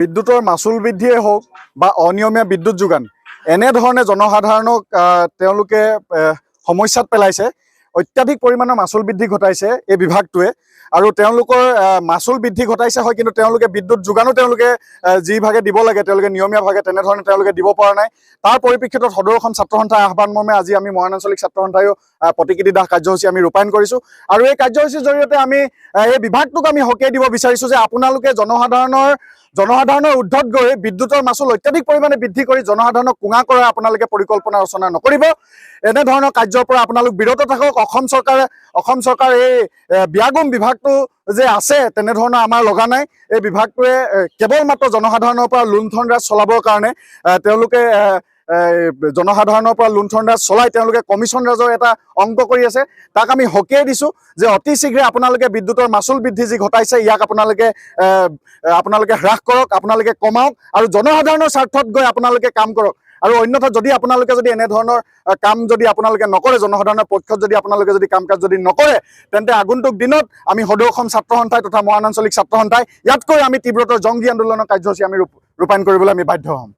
বিদ্যুতৰ মাচুল বৃদ্ধিয়ে হওক বা অনিয়মীয়া বিদ্যুৎ যোগান এনেধৰণে জনসাধাৰণক তেওঁলোকে সমস্যাত পেলাইছে। অত্যাধিক পৰিমাণৰ মাচুল বৃদ্ধি ঘটাইছে এই বিভাগটোৱে আৰু তেওঁলোকৰ মাচুল বৃদ্ধি ঘটাইছে হয়, কিন্তু তেওঁলোকে বিদ্যুৎ যোগানো তেওঁলোকে যিভাগে দিব লাগে তেওঁলোকে নিয়মীয়াভাৱে তেনেধৰণে তেওঁলোকে দিব পৰা নাই। তাৰ পৰিপ্ৰেক্ষিতত সদৌ অসম ছাত্ৰ সন্থাৰ আহ্বান মৰ্মে আজি আমি মৰাণ আঞ্চলিক ছাত্ৰ সন্থায়ো প্ৰতিকৃতি দাহ কাৰ্যসূচী আমি ৰূপায়ণ কৰিছোঁ আৰু এই কাৰ্যসূচীৰ জৰিয়তে আমি এই বিভাগটোক আমি সকীয়াই দিব বিচাৰিছোঁ যে আপোনালোকে জনসাধাৰণৰ ঊৰ্ধত গৈ বিদ্যুতৰ মাচুল অত্যাধিক পৰিমাণে বৃদ্ধি কৰি জনসাধাৰণক কুঙা কৰা আপোনালোকে পৰিকল্পনা ৰচনা নকৰিব। এনেধৰণৰ কাৰ্যৰ পৰা আপোনালোক বিৰত থাকক। অসম চৰকাৰ এই ব্যাগুম বিভাগটো যে আছে তেনেধৰণৰ আমাৰ লগা নাই। এই বিভাগটোৱে কেৱল মাত্ৰ জনসাধাৰণৰ পৰা লুণ্ঠন ৰাজ চলাবৰ কাৰণে তেওঁলোকে জনসাধাৰণৰ পৰা লুণ্ঠন ৰাজ চলাই তেওঁলোকে কমিশ্যন ৰাজৰ এটা অংক কৰি আছে। তাক আমি সকীয়াই দিছোঁ যে অতি শীঘ্ৰে আপোনালোকে বিদ্যুতৰ মাচুল বৃদ্ধি যি ঘটাইছে ইয়াক আপোনালোকে হ্ৰাস কৰক, আপোনালোকে কমাওক আৰু জনসাধাৰণৰ স্বাৰ্থত গৈ আপোনালোকে কাম কৰক। আৰু অন্যথা যদি আপোনালোকে এনেধৰণৰ কাম যদি আপোনালোকে নকৰে, জনসাধাৰণৰ পক্ষত যদি আপোনালোকে কাম কাজ নকৰে, তেন্তে আগন্তুক দিনত আমি সদৌ অসম ছাত্ৰ সন্থাই তথা মৰাণ আঞ্চলিক ছাত্ৰ সন্থাই ইয়াতকৈ আমি তীব্ৰতৰ জংগী আন্দোলনৰ কাৰ্যসূচী আমি ৰূপায়ণ কৰিবলৈ আমি বাধ্য হ'ম।